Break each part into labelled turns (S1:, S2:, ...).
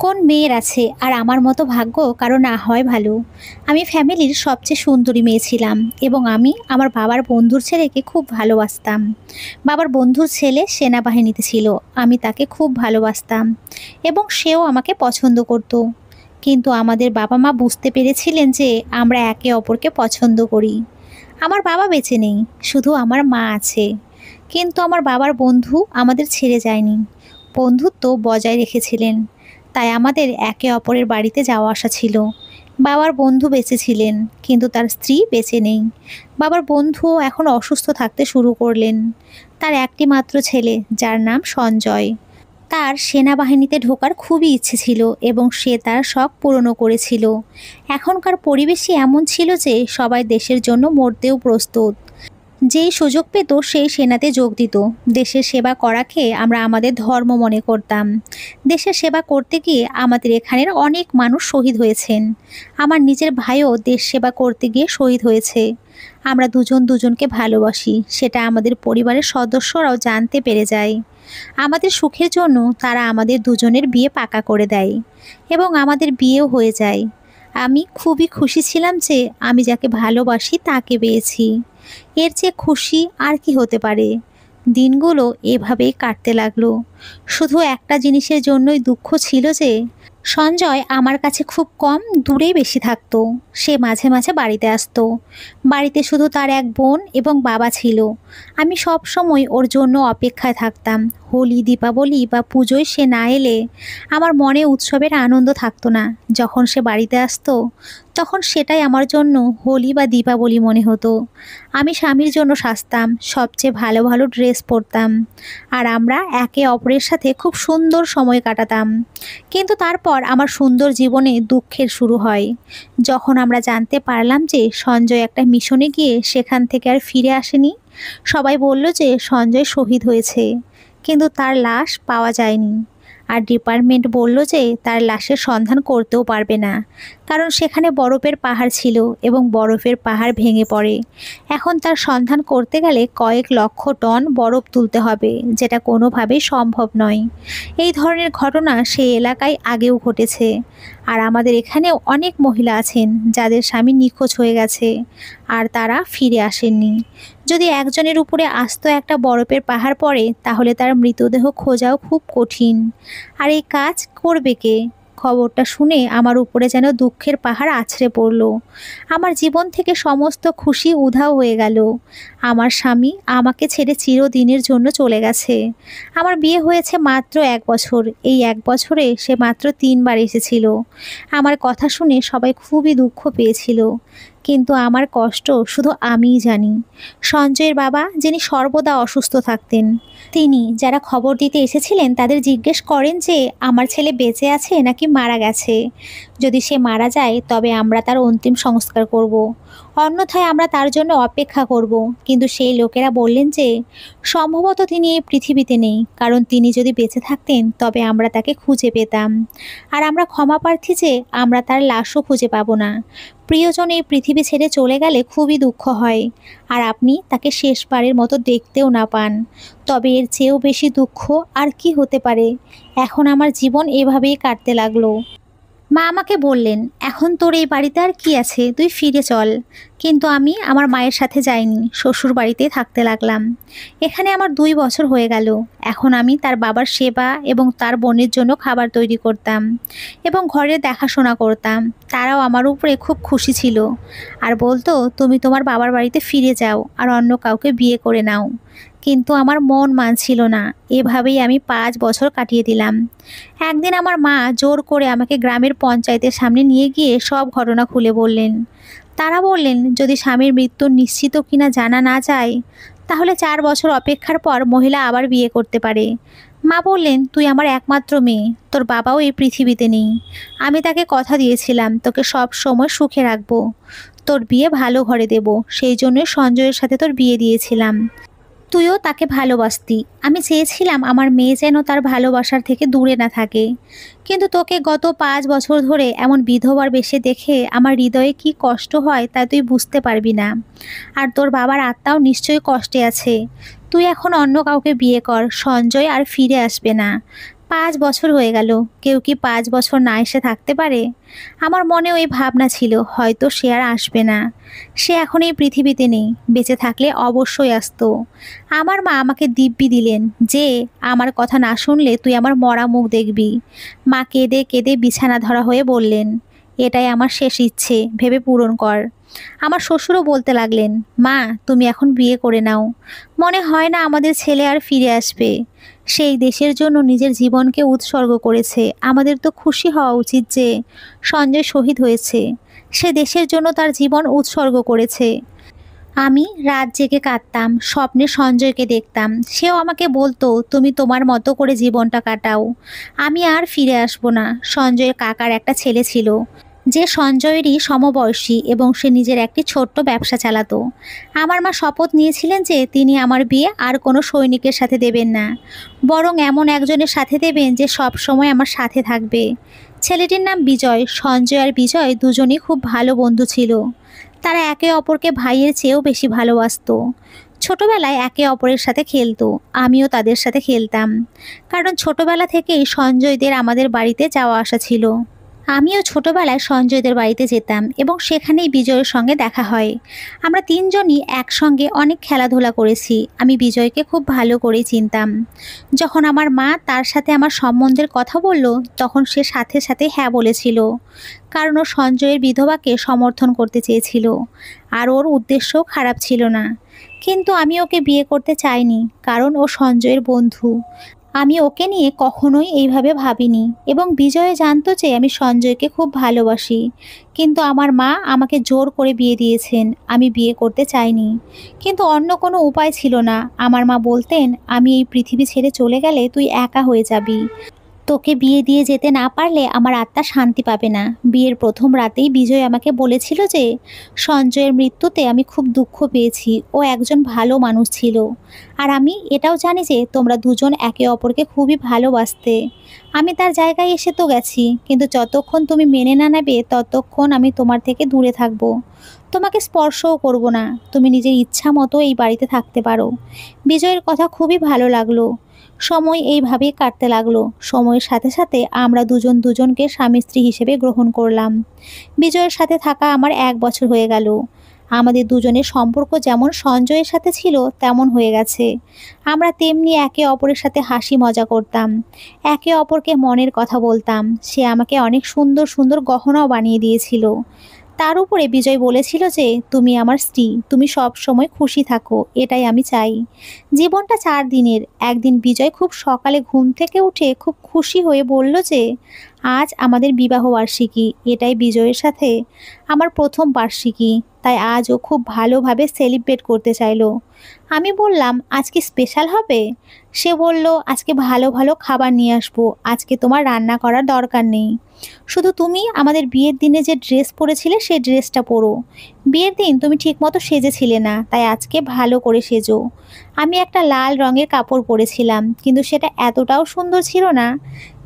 S1: কোন মেয়ের আছে আর আমার মতো ভাগ্য কারো না হয় ভালো। আমি ফ্যামিলির সবচেয়ে সুন্দরী মেয়ে ছিলাম এবং আমি আমার বাবার বন্ধুর ছেলেকে খুব ভালোবাসতাম। বাবার বন্ধুর ছেলে সেনাবাহিনীতে ছিল। আমি তাকে খুব ভালোবাসতাম এবং সেও আমাকে পছন্দ করত। কিন্তু আমাদের বাবা মা বুঝতে পেরেছিলেন যে আমরা একে অপরকে পছন্দ করি। আমার বাবা বেঁচে নেই, শুধু আমার মা আছে। কিন্তু আমার বাবার বন্ধু আমাদের ছেড়ে যায়নি, বন্ধুত্ব বজায় রেখেছিলেন। তাই আমাদের একে অপরের বাড়িতে যাওয়া আসা ছিল। বাবার বন্ধু বেঁচে ছিলেন, কিন্তু তার স্ত্রী বেঁচে নেই। বাবার বন্ধুও এখন অসুস্থ থাকতে শুরু করলেন। তার একটি মাত্র ছেলে, যার নাম সঞ্জয়। তার সেনাবাহিনীতে ঢোকার খুবই ইচ্ছে ছিল এবং সে তার শখ পূরণও করেছিল। এখনকার পরিবেশই এমন ছিল যে সবাই দেশের জন্য মরতেও প্রস্তুত। যেই সুযোগ পেত সেই সেনাতে যোগ দিত। দেশের সেবা করাকে আমরা আমাদের ধর্ম মনে করতাম। দেশের সেবা করতে গিয়ে আমাদের এখানের অনেক মানুষ শহীদ হয়েছেন। আমার নিজের ভাইও দেশ সেবা করতে গিয়ে শহীদ হয়েছে। আমরা দুজন দুজনকে ভালোবাসি, সেটা আমাদের পরিবারের সদস্যরাও জানতে পেরে যায়। আমাদের সুখের জন্য তারা আমাদের দুজনের বিয়ে পাকা করে দেয় এবং আমাদের বিয়েও হয়ে যায়। আমি খুবই খুশি ছিলাম যে আমি যাকে ভালোবাসি তাকে পেয়েছি। এর চেয়ে খুশি আর কি হতে পারে। দিনগুলো এভাবেই কাটতে লাগলো। শুধু একটা জিনিসের জন্যই দুঃখ ছিল যে সঞ্জয় আমার কাছে খুব কম দূরেই বেশি থাকতো। সে মাঝে মাঝে বাড়িতে আসতো। বাড়িতে শুধু তার এক বোন এবং বাবা ছিল। আমি সব সময় ওর জন্য অপেক্ষায় থাকতাম। হোলি, দীপাবলি বা পুজোয় সে না এলে আমার মনে উৎসবের আনন্দ থাকতো না। যখন সে বাড়িতে আসতো তখন সেটাই আমার জন্য হোলি বা দীপাবলি মনে হতো। আমি স্বামীর জন্য সাজতাম, সবচেয়ে ভালো ভালো ড্রেস পরতাম, আর আমরা একে অপরের সাথে খুব সুন্দর সময় কাটাতাম। কিন্তু তারপর আমার সুন্দর জীবনে দুঃখের শুরু হয়। যখন আমরা জানতে পারলাম যে সঞ্জয় একটা মিশনে গিয়ে সেখান থেকে আর ফিরে আসেনি। সবাই বলল যে সঞ্জয় শহীদ হয়েছে, কিন্তু তার লাশ পাওয়া যায়নি। আর ডিপার্টমেন্ট বলল যে তার লাশের সন্ধান করতেও পারবে না, কারণ সেখানে বরফের পাহাড় ছিল এবং বরফের পাহাড় ভেঙে পড়ে। এখন তার সন্ধান করতে গেলে কয়েক লক্ষ টন বরফ তুলতে হবে, যেটা কোনোভাবেই সম্ভব নয়। এই ধরনের ঘটনা সেই এলাকায় আগেও ঘটেছে। আর আমাদের এখানেও অনেক মহিলা আছেন যাদের স্বামী নিখোঁজ হয়ে গেছে আর তারা ফিরে আসেননি। যদি একজনের উপরে আস্ত একটা বরফের পাহাড় পড়ে তাহলে তার মৃতদেহ খোঁজাও খুব কঠিন। আর এই কাজ করবে কে? খবরটা শুনে আমার উপরে যেন দুঃখের পাহাড় আছড়ে পড়ল। আমার জীবন থেকে সমস্ত খুশি উধাও হয়ে গেল। আমার স্বামী আমাকে ছেড়ে চিরদিনের জন্য চলে গেছে। আমার বিয়ে হয়েছে মাত্র 1 বছর। এই 1 বছরে সে মাত্র 3বার এসেছিল। আমার কথা শুনে সবাই খুবই দুঃখ পেয়েছিল, কিন্তু আমার কষ্ট শুধু আমিই জানি। সঞ্জয়ের বাবা, যিনি সর্বদা অসুস্থ থাকতেন, তিনি যারা খবর দিতে এসেছিলেন তাদের জিজ্ঞেস করেন যে আমার ছেলে বেঁচে আছে নাকি মারা গেছে। যদি সে মারা যায় তবে আমরা তার অন্তিম সংস্কার করব, অন্যথায় আমরা তার জন্য অপেক্ষা করব। কিন্তু সেই লোকেরা বললেন যে সম্ভবত তিনি এই পৃথিবীতে নেই, কারণ তিনি যদি বেঁচে থাকতেন তবে আমরা তাকে খুঁজে পেতাম। আর আমরা ক্ষমা প্রার্থী যে আমরা তার লাশও খুঁজে পাবো না। প্রিয়জন এই পৃথিবী ছেড়ে চলে গেলে খুবই দুঃখ হয়, আর আপনি তাকে শেষবারের মতো দেখতেও না পান। তবে এর চেয়েও বেশি দুঃখ আর কি হতে পারে। এখন আমার জীবন এভাবেই কাটতে লাগলো। মা আমাকে বললেন, এখন তোর এই বাড়িতে আর কি আছে, তুই ফিরে চল। কিন্তু আমি আমার মায়ের সাথে যাইনি, শ্বশুর বাড়িতেই থাকতে লাগলাম। এখানে আমার 2 বছর হয়ে গেল। এখন আমি তার বাবার সেবা এবং তার বোনের জন্য খাবার তৈরি করতাম এবং ঘরের দেখাশোনা করতাম। তারাও আমার উপরে খুব খুশি ছিল আর বলতো, তুমি তোমার বাবার বাড়িতে ফিরে যাও আর অন্য কাউকে বিয়ে করে নাও। কিন্তু আমার মন মানছিল না। এভাবেই আমি 5 বছর কাটিয়ে দিলাম। একদিন আমার মা জোর করে আমাকে গ্রামের পঞ্চায়েতের সামনে নিয়ে গিয়ে সব ঘটনা খুলে বললেন। তারা বললেন, যদি স্বামীর মৃত্যু নিশ্চিত কিনা জানা না যায় তাহলে 4 বছর অপেক্ষার পর মহিলা আবার বিয়ে করতে পারে। মা বললেন, তুই আমার একমাত্র মেয়ে, তোর বাবাও এই পৃথিবীতে নেই। আমি তাকে কথা দিয়েছিলাম তোকে সব সময় সুখে রাখবো, তোর বিয়ে ভালো ঘরে দেব। সেই জন্যই সঞ্জয়ের সাথে তোর বিয়ে দিয়েছিলাম। তুইও তাকে ভালোবাসতি। আমি চেয়েছিলাম আমার মেয়ে যেন তার ভালোবাসার থেকে দূরে না থাকে। কিন্তু তোকে গত 5 বছর ধরে এমন বিধবার বেশে দেখে আমার হৃদয়ে কি কষ্ট হয় তা তুই বুঝতে পারবি না। আর তোর বাবার আত্মাও নিশ্চয়ই কষ্টে আছে। তুই এখন অন্য কাউকে বিয়ে কর, সঞ্জয় আর ফিরে আসবে না। 5 বছর হয়ে গেল, কেউ কি 5 বছর না এসে থাকতে পারে? আমার মনেও এই ভাবনা ছিল, হয়তো সে আর আসবে না। সে এখন এই পৃথিবীতে নেই, বেঁচে থাকলে অবশ্যই আসতো। আমার মা আমাকে দিব্যি দিলেন যে আমার কথা না শুনলে তুই আমার মরা মুখ দেখবি। মা কেঁদে কেঁদে বিছানা ধরা হয়ে বললেন, এটাই আমার শেষ ইচ্ছে, ভেবে পূরণ কর। আমার শ্বশুরও বলতে লাগলেন, মা তুমি এখন বিয়ে করে নাও, মনে হয় না আমাদের ছেলে আর ফিরে আসবে। সেই দেশের জন্য নিজের জীবনকে উৎসর্গ করেছে, আমাদের তো খুশি হওয়া উচিত যে সঞ্জয় শহীদ হয়েছে, সে দেশের জন্য তার জীবন উৎসর্গ করেছে। আমি রাত জেগে কাঁদতাম, স্বপ্নে সঞ্জয়কে দেখতাম, সেও আমাকে বলতো তুমি তোমার মতো করে জীবনটা কাটাও, আমি আর ফিরে আসবো না। সঞ্জয়ের কাকার একটা ছেলে ছিল, যে সঞ্জয়েরই সমবয়সী, এবং সে নিজের একটি ছোট্ট ব্যবসা চালাতো। আমার মা শপথ নিয়েছিলেন যে তিনি আমার বিয়ে আর কোনো সৈনিকের সাথে দেবেন না, বরং এমন একজনের সাথে দেবেন যে সব সময় আমার সাথে থাকবে। ছেলেটির নাম বিজয়। সঞ্জয় আর বিজয় দুজনেই খুব ভালো বন্ধু ছিল। তারা একে অপরকে ভাইয়ের চেয়েও বেশি ভালোবাসতো। ছোটবেলায় একে অপরের সাথে খেলতো, আমিও তাদের সাথে খেলতাম, কারণ ছোটবেলা থেকেই সঞ্জয়দের আমাদের বাড়িতে যাওয়া আসা ছিল। আমিও ছোটবেলায় সঞ্জয়দের বাড়িতে যেতাম এবং সেখানেই বিজয়ের সঙ্গে দেখা হয়। আমরা তিনজনই একসঙ্গে অনেক খেলাধুলা করেছি। আমি বিজয়কে খুব ভালো করেই চিনতাম। যখন আমার মা তার সাথে আমার সম্বন্ধের কথা বলল, তখন সে সাথে সাথে হ্যাঁ বলেছিল, কারণ ও সঞ্জয়ের বিধবাকে সমর্থন করতে চেয়েছিল, আর ওর উদ্দেশ্যও খারাপ ছিল না। কিন্তু আমি ওকে বিয়ে করতে চাইনি, কারণ ও সঞ্জয়ের বন্ধু। আমি ওকে নিয়ে কখনোই এইভাবে ভাবিনি, এবং বিজয় জানতো যে আমি সঞ্জয়কে খুব ভালোবাসি। কিন্তু আমার মা আমাকে জোর করে বিয়ে দিয়েছেন, আমি বিয়ে করতে চাইনি। কিন্তু অন্য কোনো উপায় ছিল না। আমার মা বলতেন, আমি এই পৃথিবী ছেড়ে চলে গেলে তুই একা হয়ে যাবি, তোকে বিয়ে দিয়ে যেতে না পারলে আমার আত্মা শান্তি পাবে না। বিয়ের প্রথম রাতেই বিজয় আমাকে বলেছিল যে সঞ্জয়ের মৃত্যুতে আমি খুব দুঃখ পেয়েছি, ও একজন ভালো মানুষ ছিল। আর আমি এটাও জানি যে তোমরা দুজন একে অপরকে খুবই ভালোবাসতে। আমি তার জায়গায় এসে তো গেছি, কিন্তু যতক্ষণ তুমি মেনে না নেবে ততক্ষণ আমি তোমার থেকে দূরে থাকবো, তোমাকে স্পর্শও করব না। তুমি নিজের ইচ্ছা মতো এই বাড়িতে থাকতে পারো। বিজয়ের কথা খুবই ভালো লাগলো। সময় এইভাবেই কাটতে লাগলো। সময়ের সাথে সাথে আমরা দুজন দুজনকে স্বামী স্ত্রী হিসেবে গ্রহণ করলাম। বিজয়ের সাথে থাকা আমার 1 বছর হয়ে গেল। আমাদের দুজনের সম্পর্ক যেমন সঞ্জয়ের সাথে ছিল তেমন হয়ে গেছে। আমরা তেমনি একে অপরের সাথে হাসি মজা করতাম, একে অপরকে মনের কথা বলতাম। সে আমাকে অনেক সুন্দর সুন্দর গহনাও বানিয়ে দিয়েছিল। তার উপরে বিজয় বলেছিল যে তুমি আমার স্ত্রী, তুমি সব সময় খুশি থাকো, এটাই আমি চাই। জীবনটা 4 দিনের। একদিন বিজয় খুব সকালে ঘুম থেকে উঠে খুব খুশি হয়ে বলল যে আজ আমাদের বিবাহ বার্ষিকী, এটাই বিজয়ের সাথে আমার প্রথম বার্ষিকী, তাই আজ ও খুব ভালোভাবে সেলিব্রেট করতে চাইলো। আমি বললাম, আজ কি স্পেশাল হবে? সে বলল, আজকে ভালো ভালো খাবার নিয়ে আসবো, আজকে তোমার রান্না করার দরকার নেই, শুধু তুমি আমাদের বিয়ের দিনে যে ড্রেস পরেছিলে সেই ড্রেসটা পরো। বিয়ের দিন তুমি ঠিকমতো সেজেছিলে না, তাই আজকে ভালো করে সেজো। আমি একটা লাল রঙের কাপড় পরেছিলাম, কিন্তু সেটা এতটাও সুন্দর ছিল না,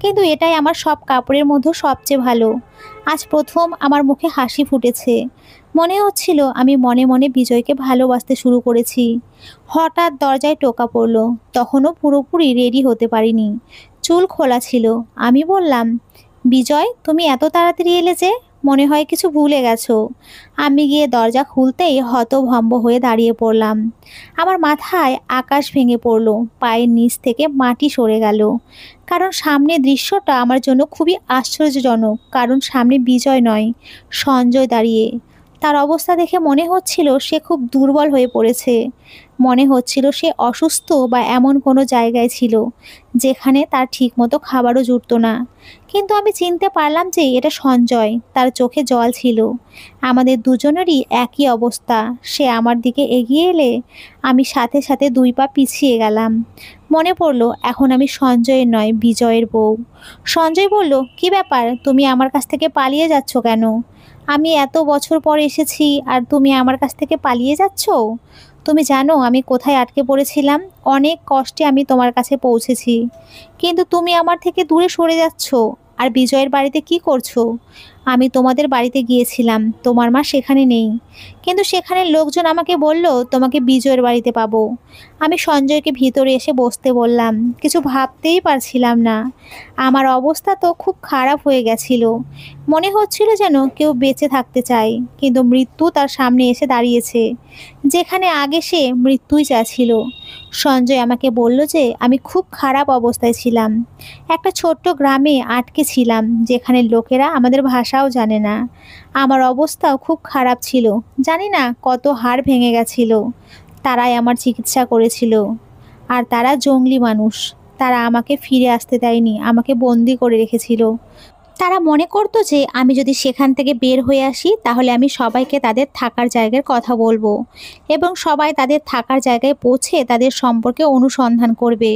S1: কিন্তু এটাই আমার সব কাপড়ের মধ্যে সবচেয়ে ভালো। আজ প্রথম আমার মুখে হাসি ফুটেছে। মনে হচ্ছিল আমি মনে মনে বিজয়কে ভালোবাসতে শুরু করেছি। হঠাৎ দরজায় টোকা পড়ল। তখনও পুরোপুরি রেডি হতে পারিনি, চুল খোলা ছিল। আমি বললাম, বিজয় তুমি এত তাড়াতাড়ি এলে যে, মনে হয় কিছু ভুলে গেছো। আমি গিয়ে দরজা খুলতেই হতভম্ব হয়ে দাঁড়িয়ে পড়লাম। আমার মাথায় আকাশ ভেঙে পড়ল, পায়ের নিচ থেকে মাটি সরে গেল। কারণ সামনে দৃশ্যটা আমার জন্য খুবই আশ্চর্যজনক। কারণ সামনে বিজয় নয়, সঞ্জয় দাঁড়িয়ে। তার অবস্থা দেখে মনে হচ্ছিল সে খুব দুর্বল হয়ে পড়েছে। মনে হচ্ছিল সে অসুস্থ বা এমন কোনো জায়গায় ছিল যেখানে তার ঠিকমতো খাবারও জুটতো না। কিন্তু আমি চিনতে পারলাম যে এটা সঞ্জয়। তার চোখে জল ছিল। আমাদের দুজনেরই একই অবস্থা। সে আমার দিকে এগিয়ে এলে আমি সাথে সাথে 2 পা পিছিয়ে গেলাম। মনে পড়লো এখন আমি সঞ্জয়ের নয়, বিজয়ের বউ। সঞ্জয় বলল, কি ব্যাপার, তুমি আমার কাছ থেকে পালিয়ে যাচ্ছ কেন? আমি এত বছর পর এসেছি আর তুমি আমার কাছ থেকে পালিয়ে যাচ্ছ? তুমি জানো আমি কোথায় আটকে পড়েছিলাম? অনেক কষ্টে আমি তোমার কাছে পৌঁছেছি, কিন্তু তুমি আমার থেকে দূরে সরে যাচ্ছ। আর বিজয়ের বাড়িতে কি করছো? আমি তোমাদের বাড়িতে গিয়েছিলাম, তোমার মা সেখানে নেই, কিন্তু সেখানের লোকজন আমাকে বলল তোমাকে বিজয়ের বাড়িতে পাবো। আমি সঞ্জয়কে ভিতরে এসে বসতে বললাম, কিছু ভাবতেই পারছিলাম না। আমার অবস্থা তো খুব খারাপ হয়ে গেছিল। মনে হচ্ছিল যেন কেউ বেঁচে থাকতে চায়, কিন্তু মৃত্যু তার সামনে এসে দাঁড়িয়েছে, যেখানে আগে সে মৃত্যুই চাচ্ছিল। সঞ্জয় আমাকে বলল যে আমি খুব খারাপ অবস্থায় ছিলাম, একটা ছোট্ট গ্রামে আটকে ছিলাম, যেখানে লোকেরা আমাদের ভাষাও জানে না। আমার অবস্থাও খুব খারাপ ছিল, জানি না কত হাড় ভেঙে গেছিল। তারাই আমার চিকিৎসা করেছিল। আর তারা জঙ্গলি মানুষ, তারা আমাকে ফিরে আসতে দেয়নি, আমাকে বন্দি করে রেখেছিল। তারা মনে করতো যে আমি যদি সেখান থেকে বের হয়ে আসি তাহলে আমি সবাইকে তাদের থাকার জায়গার কথা বলবো, এবং সবাই তাদের থাকার জায়গায় পৌঁছে তাদের সম্পর্কে অনুসন্ধান করবে।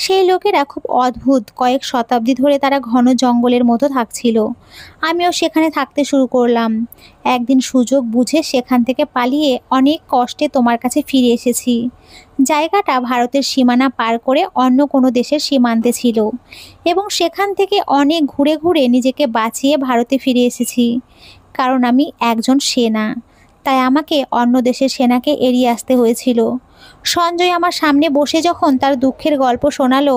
S1: সেই লোকেরা খুব অদ্ভুত, কয়েক শতাব্দী ধরে তারা ঘন জঙ্গলের মতো থাকছিল। আমিও সেখানে থাকতে শুরু করলাম। একদিন সুযোগ বুঝে সেখান থেকে পালিয়ে অনেক কষ্টে তোমার কাছে ফিরে এসেছি। জায়গাটা ভারতের সীমানা পার করে অন্য কোনো দেশের সীমান্তে ছিল, এবং সেখান থেকে অনেক ঘুরে ঘুরে নিজেকে বাঁচিয়ে ভারতে ফিরে এসেছি। কারণ আমি একজন সেনা, তাই আমাকে অন্য দেশের সেনাকে এড়িয়ে আসতে হয়েছিল। সঞ্জয় আমার সামনে বসে যখন তার দুঃখের গল্প শোনালো,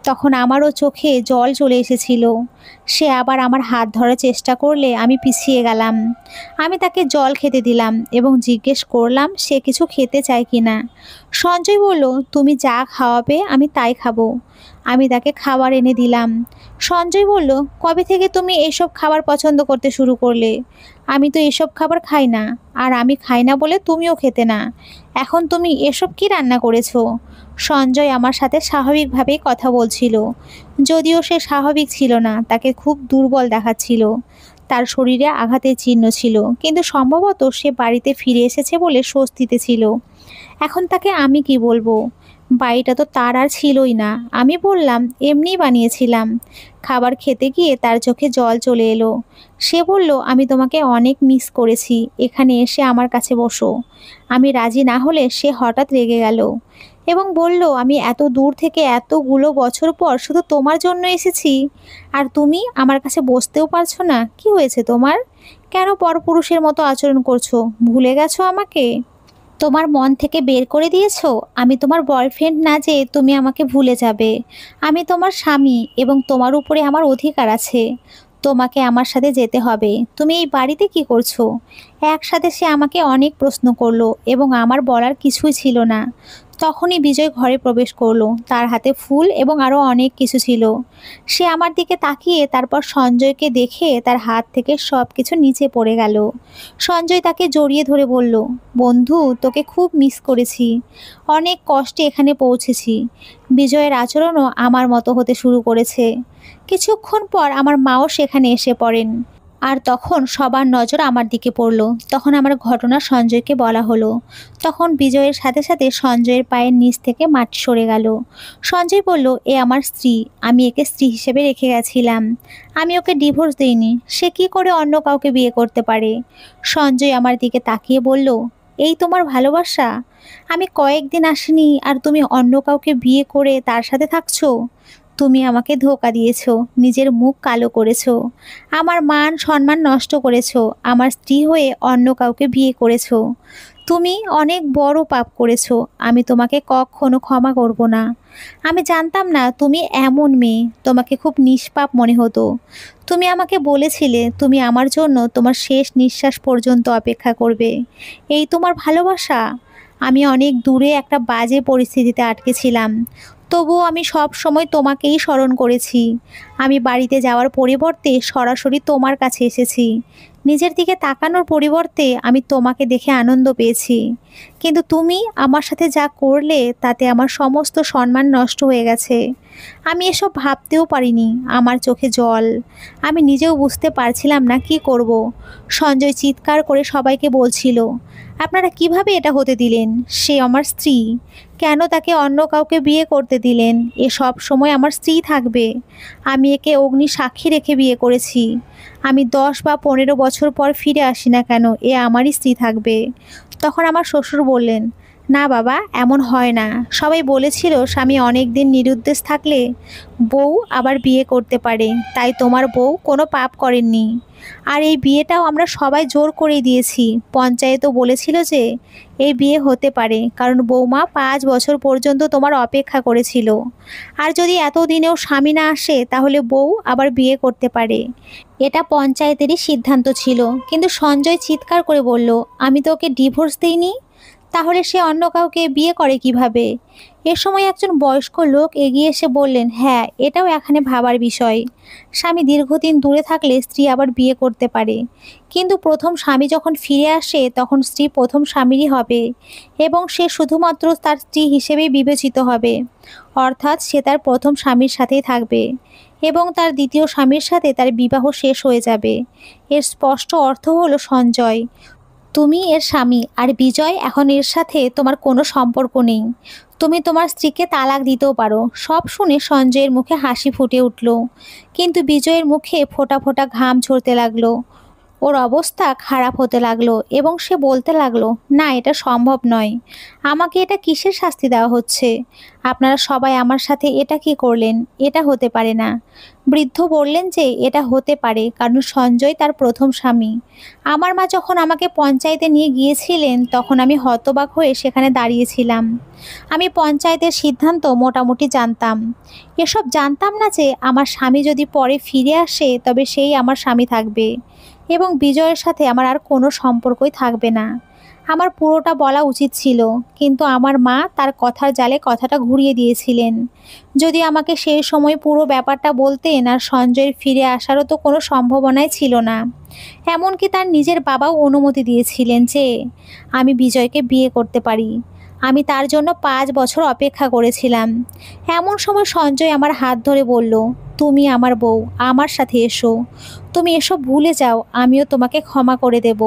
S1: তখন আমারও চোখে জল চলে এসেছিল। সে আবার আমার হাত ধরার চেষ্টা করলে আমি পিছিয়ে গেলাম। আমি তাকে জল খেতে দিলাম এবং জিজ্ঞেস করলাম সে কিছু খেতে চায় কি না। সঞ্জয় বলল, তুমি যা খাওয়াবে আমি তাই খাবো। আমি তাকে খাবার এনে দিলাম। সঞ্জয় বলল, কবে থেকে তুমি এসব খাবার পছন্দ করতে শুরু করলে? আমি তো এসব খাবার খাই না, আর আমি খাই না বলে তুমিও খেতে না। এখন তুমি এসব কি রান্না করেছো? সঞ্জয় আমার সাথে স্বাভাবিকভাবেই কথা বলছিল, যদিও সে স্বাভাবিক ছিল না, তাকে খুব দুর্বল দেখাচ্ছিল। তার শরীরে আঘাতের চিহ্ন ছিল, কিন্তু সম্ভবত সে বাড়িতে ফিরে এসেছে বলে স্বস্তিতে ছিল। এখন তাকে আমি কি বলবো? বাড়িটা তো তার আর ছিলই না। আমি বললাম, এমনিই বানিয়েছিলাম। খাবার খেতে গিয়ে তার চোখে জল চলে এলো। সে বলল, আমি তোমাকে অনেক মিস করেছি, এখানে এসে আমার কাছে বসো। আমি রাজি না হলে সে হঠাৎ রেগে গেল এবং বলল, আমি এত দূর থেকে এতগুলো বছর পর শুধু তোমার জন্য এসেছি, আর তুমি আমার কাছে বসতেও পারছো না? কি হয়েছে তোমার? কেন পরপুরুষের মতো আচরণ করছো? ভুলে গেছো আমাকে? তোমার মন থেকে বের করে দিয়েছো আমি তোমার বয়ফ্রেন্ড না যে তুমি আমাকে ভুলে যাবে। আমি তোমার স্বামী এবং তোমার উপরে আমার অধিকার আছে। তোমাকে আমার সাথে যেতে হবে। তুমি এই বাড়িতে কি করছো? একসাথে সে আমাকে অনেক প্রশ্ন করলো এবং আমার বলার কিছুই ছিল না। তখনই বিজয় ঘরে প্রবেশ করলো, তার হাতে ফুল এবং আরও অনেক কিছু ছিল। সে আমার দিকে তাকিয়ে তারপর সঞ্জয়কে দেখে তার হাত থেকে সব কিছু নিচে পড়ে গেল। সঞ্জয় তাকে জড়িয়ে ধরে বলল, বন্ধু, তোকে খুব মিস করেছি, অনেক কষ্টে এখানে পৌঁছেছি। বিজয়ের আচরণও আমার মতো হতে শুরু করেছে। কিছুক্ষণ পর আমার মাও সেখানে এসে পড়েন, আর তখন সবার নজর আমার দিকে পড়ল। তখন আমার ঘটনা সঞ্জয়কে বলা হলো। তখন বিজয়ের সাথে সাথে সঞ্জয়ের পায়ের নিচ থেকে মাটি সরে গেল। সঞ্জয় বলল, এ আমার স্ত্রী, আমি একে স্ত্রী হিসেবে রেখে গেছিলাম। আমি ওকে ডিভোর্স দিইনি। সে কি করে অন্য কাউকে বিয়ে করতে পারে? সঞ্জয় আমার দিকে তাকিয়ে বলল, এই তোমার ভালোবাসা? আমি কয়েকদিন আসিনি আর তুমি অন্য কাউকে বিয়ে করে তার সাথে থাকছো? তুমি আমাকে ধোঁকা দিয়েছো, নিজের মুখ কালো করেছো, আমার মান সম্মান নষ্ট করেছো, আমার স্ত্রী হয়ে অন্য কাউকে বিয়ে করেছো। তুমি অনেক বড় পাপ করেছো। আমি তোমাকে কখনো ক্ষমা করব না। আমি জানতাম না তুমি এমন মেয়ে, তোমাকে খুব নিষ্পাপ মনে হতো। তুমি আমাকে বলেছিলে তুমি আমার জন্য তোমার শেষ নিঃশ্বাস পর্যন্ত অপেক্ষা করবে। এই তোমার ভালোবাসা? আমি অনেক দূরে একটা বাজে পরিস্থিতিতে আটকে ছিলাম, তবুও আমি সব সময় তোমাকেই স্মরণ করেছি। আমি বাড়িতে যাওয়ার পরিবর্তে সরাসরি তোমার কাছে এসেছি। নিজের দিকে তাকানোর পরিবর্তে আমি তোমাকে দেখে আনন্দ পেয়েছি। কিন্তু তুমি আমার সাথে যা করলে তাতে আমার সমস্ত সম্মান নষ্ট হয়ে গেছে। আমি এসব ভাবতেও পারিনি। আমার চোখে জল। আমি নিজেও বুঝতে পারছিলাম না কি করব। সঞ্জয় চিৎকার করে সবাইকে বলছিল, আপনারা কিভাবে এটা হতে দিলেন? সে আমার স্ত্রী, কেন তাকে অন্য কাউকে বিয়ে করতে দিলেন? এ সব সময় আমার স্ত্রী থাকবে। আমি একে অগ্নি সাক্ষী রেখে বিয়ে করেছি। আমি 10 বা 15 বছর পর ফিরে আসি না কেন, এ আমারই স্ত্রী থাকবে। তখন আমার শ্বশুর বললেন, না বাবা, এমন হয় না। সবাই বলেছিল স্বামী অনেক দিন নিরুদ্দেশ থাকলে বউ আবার বিয়ে করতে পারে, তাই তোমার বউ কোনো পাপ করেননি। আর এই বিয়েটাও আমরা সবাই জোর করেই দিয়েছি। পঞ্চায়েতও বলেছিল যে এই বিয়ে হতে পারে, কারণ বৌমা 5 বছর পর্যন্ত তোমার অপেক্ষা করেছিল। আর যদি এতদিনেও স্বামী না আসে তাহলে বউ আবার বিয়ে করতে পারে। এটা পঞ্চায়েতেরই সিদ্ধান্ত ছিল। কিন্তু সঞ্জয় চিৎকার করে বলল, আমি তো ওকে ডিভোর্স দিইনি, তাহলে সে অন্য কাউকে বিয়ে করে কিভাবে? এ সময় একজন বয়স্ক লোক এগিয়ে এসে বললেন, হ্যাঁ, এটাও এখানে ভাবার বিষয়। স্বামী দীর্ঘদিন দূরে থাকলে স্ত্রী আবার বিয়ে করতে পারে, কিন্তু প্রথম স্বামী যখন ফিরে আসে তখন স্ত্রী প্রথম স্বামীরই হবে এবং সে শুধুমাত্র তার স্ত্রী হিসেবেই বিবেচিত হবে। অর্থাৎ সে তার প্রথম স্বামীর সাথেই থাকবে এবং তার দ্বিতীয় স্বামীর সাথে তার বিবাহ শেষ হয়ে যাবে। এর স্পষ্ট অর্থ হলো, সঞ্জয়, তুমি এর স্বামী, আর বিজয়, এখন এর সাথে তোমার কোনো সম্পর্ক নেই। তুমি তোমার স্ত্রীকে তালাক দিতেও পারো। সব শুনে সঞ্জয়ের মুখে হাসি ফুটে উঠল, কিন্তু বিজয়ের মুখে ফোঁটা ফোঁটা ঘাম ঝরতে লাগলো। ওর অবস্থা খারাপ হতে লাগলো এবং সে বলতে লাগলো, না, এটা সম্ভব নয়। আমাকে এটা কিসের শাস্তি দেওয়া হচ্ছে? আপনারা সবাই আমার সাথে এটা কি করলেন? এটা হতে পারে না। বৃদ্ধ বললেন যে এটা হতে পারে, কারণ সঞ্জয় তার প্রথম স্বামী। আমার মা যখন আমাকে পঞ্চায়েতে নিয়ে গিয়েছিলেন তখন আমি হতবাক হয়ে সেখানে দাঁড়িয়েছিলাম। আমি পঞ্চায়েতের সিদ্ধান্ত মোটামুটি জানতাম। এসব জানতাম না যে আমার স্বামী যদি পরে ফিরে আসে তবে সেই আমার স্বামী থাকবে এবং বিজয়ের সাথে আমার আর কোনো সম্পর্কই থাকবে না। আমার পুরোটা বলা উচিত ছিল, কিন্তু আমার মা তার কথার জালে কথাটা ঘুরিয়ে দিয়েছিলেন। যদি আমাকে সেই সময় পুরো ব্যাপারটা বলতেন, আর সঞ্জয়ের ফিরে আসারও তো কোনো সম্ভাবনাই ছিল না। এমনকি তার নিজের বাবাও অনুমতি দিয়েছিলেন যে আমি বিজয়কে বিয়ে করতে পারি। আমি তার জন্য 5 বছর অপেক্ষা করেছিলাম। এমন সময় সঞ্জয় আমার হাত ধরে বলল, তুমি আমার বউ, আমার সাথে এসো। তুমি এসব ভুলে যাও, আমিও তোমাকে ক্ষমা করে দেব।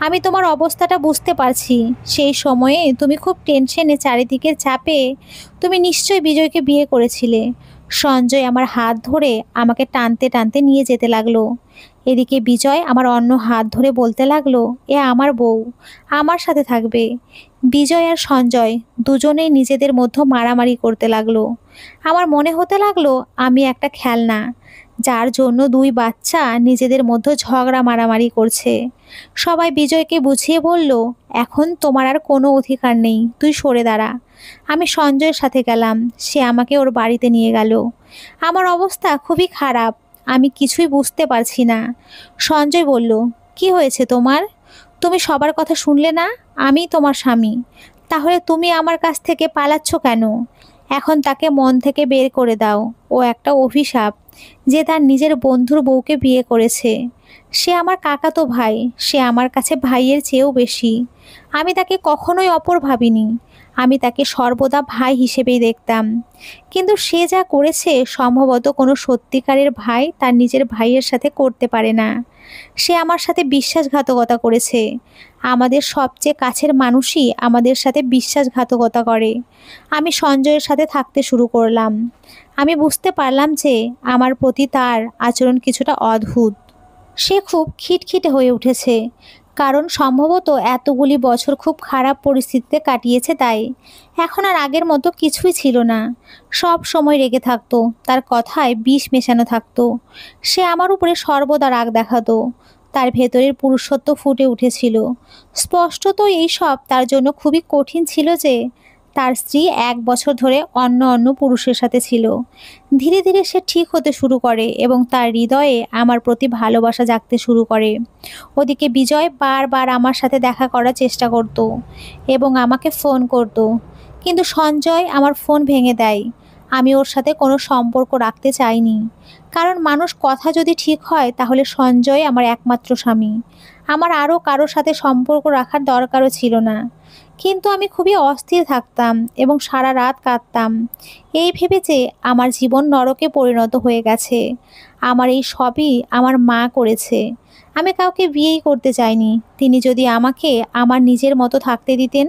S1: আমি তোমার অবস্থাটা বুঝতে পারছি। সেই সময়ে তুমি খুব টেনশনে, চারিদিকের চাপে তুমি নিশ্চয়ই বিজয়কে বিয়ে করেছিলে। সঞ্জয় আমার হাত ধরে আমাকে টানতে টানতে নিয়ে যেতে লাগলো। এদিকে বিজয় আমার অন্য হাত ধরে বলতে লাগলো, এ আমার বউ, আমার সাথে থাকবে। বিজয় আর সঞ্জয় দুজনেই নিজেদের মধ্যে মারামারি করতে লাগলো। আমার মনে হতে লাগলো আমি একটা খেলনা, যার জন্য দুই বাচ্চা নিজেদের মধ্যে ঝগড়া মারামারি করছে। সবাই বিজয়কে বুঝিয়ে বলল, এখন তোমার আর কোনো অধিকার নেই, তুই সরে দাঁড়া। আমি সঞ্জয়ের সাথে গেলাম। সে আমাকে ওর বাড়িতে নিয়ে গেল। আমার অবস্থা খুবই খারাপ, আমি কিছুই বুঝতে পারছি না। সঞ্জয় বলল, কি হয়েছে তোমার? তুমি সবার কথা শুনলে না? আমি তোমার স্বামী, তাহলে তুমি আমার কাছ থেকে পালাচ্ছ কেন? এখন তাকে মন থেকে বের করে দাও। ও একটা অভিশাপ, যে তার নিজের বন্ধুর বউকে বিয়ে করেছে। সে আমার কাকাতো ভাই, সে আমার কাছে ভাইয়ের চেয়েও বেশি। আমি তাকে কখনোই অপর ভাবিনি। আমি তাকে সর্বদা ভাই হিসেবেই দেখতাম। কিন্তু সে যা করেছে সম্ভবত কোনো সত্যিকারের ভাই তার নিজের ভাইয়ের সাথে করতে পারে না। সে আমার সাথে বিশ্বাসঘাতকতা করেছে। আমাদের সবচেয়ে কাছের মানুষই আমাদের সাথে বিশ্বাসঘাতকতা করে। আমি সঞ্জয়ের সাথে থাকতে শুরু করলাম। আমি বুঝতে পারলাম যে আমার প্রতি তার আচরণ কিছুটা অদ্ভুত। সে খুব খিটখিটে হয়ে উঠেছে, কারণ সম্ভবত এতগুলি বছর খুব খারাপ পরিস্থিতিতে কাটিয়েছে, তাই এখন আর আগের মতো কিছুই ছিল না। সব সময় রেগে থাকতো, তার কথায় বিষ মেশানো থাকতো। সে আমার উপরে সর্বদা রাগ দেখাতো। তার ভেতরের পুরুষত্ব ফুটে উঠেছিল। স্পষ্টত এইসব তার জন্য খুবই কঠিন ছিল যে তার স্ত্রী 1 বছর ধরে অন্য অন্য পুরুষের সাথে ছিল। ধীরে ধীরে সে ঠিক হতে শুরু করে এবং তার হৃদয়ে আমার প্রতি ভালোবাসা জাগতে শুরু করে। ওদিকে বিজয় বারবার আমার সাথে দেখা করার চেষ্টা করত এবং আমাকে ফোন করত, কিন্তু সঞ্জয় আমার ফোন ভেঙে দেয়। আমি ওর সাথে কোনো সম্পর্ক রাখতে চাইনি, কারণ মানুষ কথা যদি ঠিক হয় তাহলে সঞ্জয় আমার একমাত্র স্বামী। আমার আরও কারোর সাথে সম্পর্ক রাখার দরকারও ছিল না। কিন্তু আমি খুবই অস্থির থাকতাম এবং সারা রাত কাঁদতাম, এই ভেবে যে আমার জীবন নরকে পরিণত হয়ে গেছে। আমার এই সবই আমার মা করেছে। আমি কাউকে বিয়েই করতে চাইনি। তিনি যদি আমাকে আমার নিজের মতো থাকতে দিতেন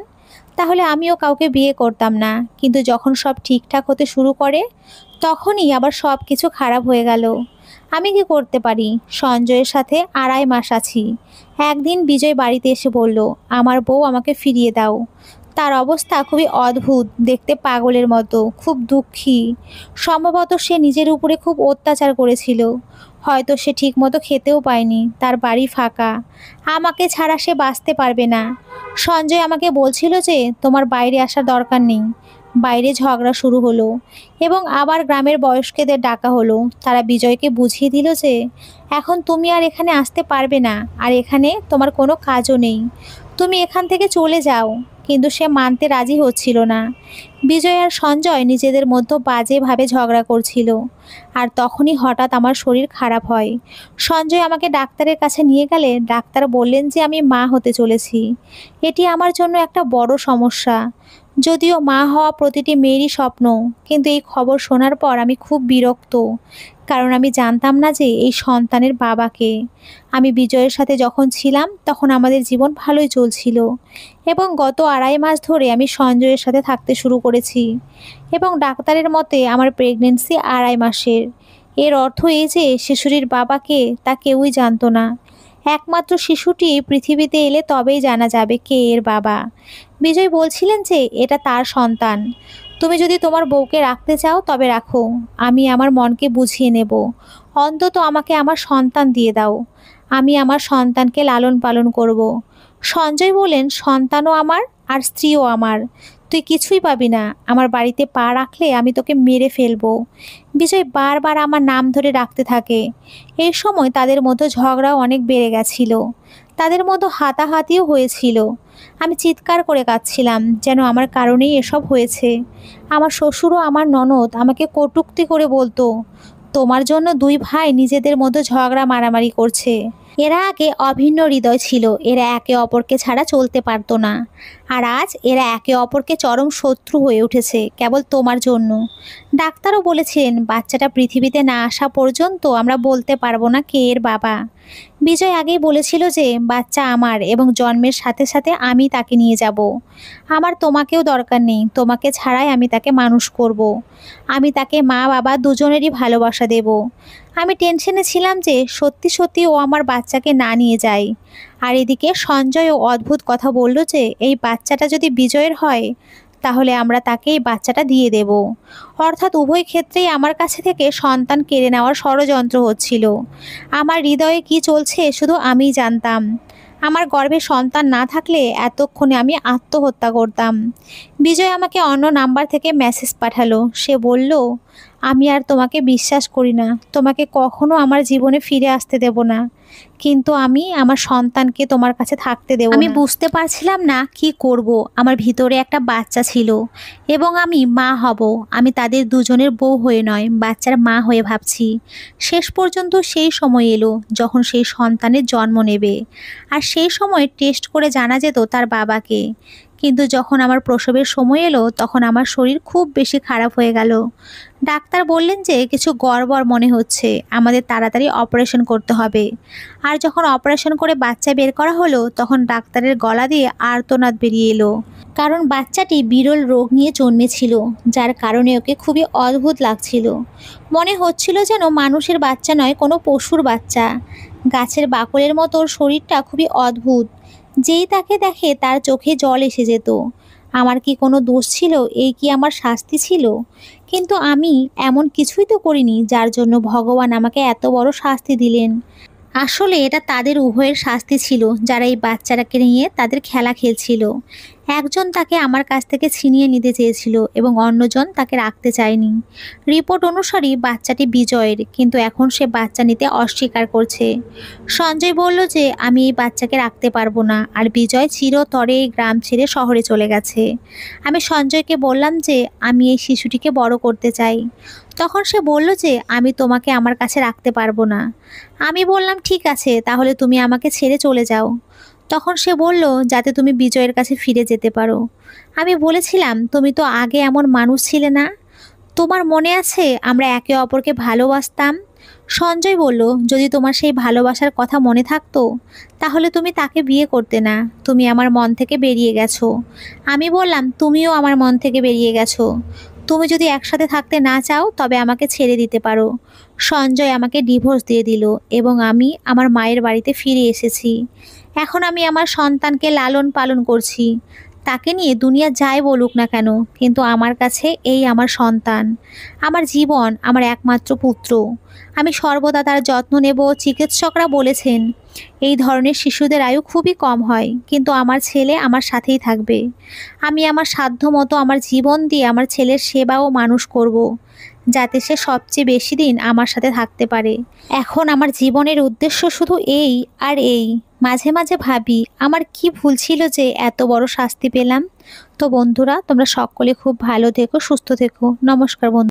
S1: তাহলে আমিও কাউকে বিয়ে করতাম না। কিন্তু যখন সব ঠিকঠাক হতে শুরু করে তখনই আবার সব কিছু খারাপ হয়ে গেল। আমি কি করতে পারি? সঞ্জয়ের সাথে 2.5 মাস আছি। একদিন বিজয় বাড়িতে এসে বলল, আমার বউ আমাকে ফিরিয়ে দাও। তার অবস্থা খুবই অদ্ভুত, দেখতে পাগলের মতো, খুব দুঃখী। সম্ভবত সে নিজের উপরে খুব অত্যাচার করেছিল। হয়তো সে ঠিকমতো খেতেও পায়নি, তার বাড়ি ফাঁকা। আমাকে ছাড়া সে বাঁচতে পারবে না। সঞ্জয় আমাকে বলছিল যে তোমার বাইরে আসার দরকার নেই। বাইরে ঝগড়া শুরু হলো এবং আবার গ্রামের বয়স্কদের ডাকা হলো। তারা বিজয়কে বুঝিয়ে দিল যে এখন তুমি আর এখানে আসতে পারবে না, আর এখানে তোমার কোনো কাজও নেই। তুমি এখান থেকে চলে যাও। কিন্তু সে মানতে রাজি হচ্ছিল না। বিজয় আর সঞ্জয় নিজেদের মধ্যে বাজেভাবে ঝগড়া করছিল। আর তখনই হঠাৎ আমার শরীর খারাপ হয়। সঞ্জয় আমাকে ডাক্তারের কাছে নিয়ে গেলে ডাক্তার বললেন যে আমি মা হতে চলেছি। এটি আমার জন্য একটা বড় সমস্যা। যদিও মা হওয়া প্রতিটি মেয়েরই স্বপ্ন, কিন্তু এই খবর শোনার পর আমি খুব বিরক্ত। কারণ আমি জানতাম না যে এই সন্তানের বাবাকে। আমি বিজয়ের সাথে যখন ছিলাম তখন আমাদের জীবন ভালোই চলছিল, এবং গত 2.5 মাস ধরে আমি সঞ্জয়ের সাথে থাকতে শুরু করেছি। এবং ডাক্তারের মতে আমার প্রেগনেন্সি 2.5 মাসের। এর অর্থ এই যে শিশুটির বাবাকে তা কেউই জানতো না। একমাত্র শিশুটি পৃথিবীতে এলে তবেই জানা যাবে কে এর বাবা। বিজয় বলছিলেন যে এটা তার সন্তান। তুমি যদি তোমার বউকে রাখতে চাও তবে রাখো, আমি আমার মনকে বুঝিয়ে নেব। অন্তত আমাকে আমার সন্তান দিয়ে দাও। আমি আমার সন্তানকে লালন পালন করব। সঞ্জয় বলেন, সন্তানও আমার আর স্ত্রীও আমার। তুই কিছুই পাবি না। আমার বাড়িতে পা রাখলে আমি তোকে মেরে ফেলবো। বিজয় বারবার আমার নাম ধরে ডাকতে থাকে। এই সময় তাদের মধ্যে ঝগড়াও অনেক বেড়ে গেছিল। তাদের মধ্যে হাতাহাতিও হয়েছিল। আমি চিৎকার করে কাঁদছিলাম, যেন আমার কারণেই এসব হয়েছে। আমার শ্বশুরও আমার ননদ আমাকে কটূক্তি করে বলতো, তোমার জন্য 2 ভাই নিজেদের মধ্যে ঝগড়া মারামারি করছে। এরা আগে অভিন্ন হৃদয় ছিল, এরা একে অপরকে ছাড়া চলতে পারতো না। আর আজ এরা একে অপরকে চরম শত্রু হয়ে উঠেছে কেবল তোমার জন্য। ডাক্তারও বলেছিলেন বাচ্চাটা পৃথিবীতে না আসা পর্যন্ত আমরা বলতে পারবো না কে এর বাবা। বিজয় আগেই বলেছিল যে বাচ্চা আমার, এবং জন্মের সাথে সাথে আমি তাকে নিয়ে যাব। আমার তোমাকেও দরকার নেই, তোমাকে ছাড়াই আমি তাকে মানুষ করব। আমি তাকে মা বাবা দুজনেরই ভালোবাসা দেব। আমি টেনশনে ছিলাম যে সত্যি সত্যি ও আমার বাচ্চাকে না নিয়ে যায়। আর এদিকে সঞ্জয়ও অদ্ভুত কথা বলল যে এই বাচ্চাটা যদি বিজয়ের হয় তাহলে আমরা তাকে এই বাচ্চাটা দিয়ে দেব। অর্থাৎ উভয় ক্ষেত্রেই আমার কাছে থেকে সন্তান কেড়ে নেওয়ার ষড়যন্ত্র হচ্ছিল। আমার হৃদয়ে কি চলছে শুধু আমিই জানতাম। আমার গর্ভে সন্তান না থাকলে এতক্ষণে আমি আত্মহত্যা করতাম। বিজয় আমাকে অন্য নাম্বার থেকে মেসেজ পাঠালো। সে বলল, আমি আর তোমাকে বিশ্বাস করি না, তোমাকে কখনো আমার জীবনে ফিরে আসতে দেব না, কিন্তু আমি আমার সন্তানকে তোমার কাছে থাকতে দেব না। আমি বুঝতে পারছিলাম না কি করব। আমার ভিতরে একটা বাচ্চা ছিল এবং আমি মা হব। আমি তাদের দুজনের বউ হয়ে নয়, বাচ্চার মা হয়ে ভাবছি। শেষ পর্যন্ত সেই সময় এলো যখন সেই সন্তানের জন্ম নেবে, আর সেই সময় টেস্ট করে জানা যেত তার বাবাকে। কিন্তু যখন আমার প্রসবের সময় এলো তখন আমার শরীর খুব বেশি খারাপ হয়ে গেল। ডাক্তার বললেন যে কিছু গড়বড় মনে হচ্ছে, আমাদের তাড়াতাড়ি অপারেশন করতে হবে। আর যখন অপারেশন করে বাচ্চা বের করা হলো তখন ডাক্তারের গলা দিয়ে আর্তনাদ বেরিয়ে এলো। কারণ বাচ্চাটি বিরল রোগ নিয়ে জন্মেছিল, যার কারণে ওকে খুবই অদ্ভুত লাগছিল। মনে হচ্ছিল যেন মানুষের বাচ্চা নয়, কোনো পশুর বাচ্চা। গাছের বাকলের মতো ওর শরীরটা খুবই অদ্ভুত। যেই তাকে দেখে তার চোখে জল এসে যেত। আমার কি কোনো দোষ ছিল? এই কি আমার শাস্তি ছিল? কিন্তু আমি এমন কিছুই তো করিনি যার জন্য ভগবান আমাকে এত বড় শাস্তি দিলেন। আসলে এটা তাদের উভয়ের শাস্তি ছিল, যারা এই বাচ্চাটাকে নিয়ে তাদের খেলা খেলছিল। একজন তাকে আমার কাছ থেকে ছিনিয়ে নিতে চেয়েছিল এবং অন্যজন তাকে রাখতে চায়নি। রিপোর্ট অনুসারে বাচ্চাটি বিজয়ের, কিন্তু এখন সে বাচ্চা নিতে অস্বীকার করছে। সঞ্জয় বলল যে আমি এই বাচ্চাকে রাখতে পারবো না, আর বিজয় চিরতরে এই গ্রাম ছেড়ে শহরে চলে গেছে। আমি সঞ্জয়কে বললাম যে আমি এই শিশুটিকে বড় করতে চাই। তখন সে বলল যে আমি তোমাকে আমার কাছে রাখতে পারবো না। আমি বললাম ঠিক আছে, তাহলে তুমি আমাকে ছেড়ে চলে যাও। তখন সে বলল যাতে তুমি বিজয়ের কাছে ফিরে যেতে পারো। আমি বলেছিলাম তুমি তো আগে এমন মানুষ ছিলে না, তোমার মনে আছে আমরা একে অপরকে ভালোবাসতাম। সঞ্জয় বলল যদি তোমার সেই ভালোবাসার কথা মনে থাকতো তাহলে তুমি তাকে বিয়ে করতে না, তুমি আমার মন থেকে বেরিয়ে গেছো। আমি বললাম তুমিও আমার মন থেকে বেরিয়ে গেছো। তুমি যদি একসাথে থাকতে না চাও তবে আমাকে ছেড়ে দিতে পারো। সঞ্জয় আমাকে ডিভোর্স দিয়ে দিল এবং আমি আমার মায়ের বাড়িতে ফিরে এসেছি। এখন আমি আমার সন্তানকে লালন পালন করছি। তাকে নিয়ে দুনিয়া যাই বলুক না কেন, কিন্তু আমার কাছে এই আমার সন্তান, আমার জীবন, আমার একমাত্র পুত্র। আমি সর্বদা তার যত্ন নেব। চিকিৎসকরা বলেছেন এই ধরনের শিশুদের আয়ু খুবই কম হয়, কিন্তু আমার ছেলে আমার সাথেই থাকবে। আমি আমার সাধ্যমতো আমার জীবন দিয়ে আমার ছেলের সেবা ও মানুষ করব, যাতে সে সবচেয়ে বেশি দিন আমার সাথে থাকতে পারে। এখন আমার জীবনের উদ্দেশ্য শুধু এই আর এই। মাঝে মাঝে ভাবি আমার কি ভুল ছিল যে এত বড় শাস্তি পেলাম। তো বন্ধুরা, তোমরা সকলে খুব ভালো থেকো, সুস্থ থেকো। নমস্কার বন্ধু।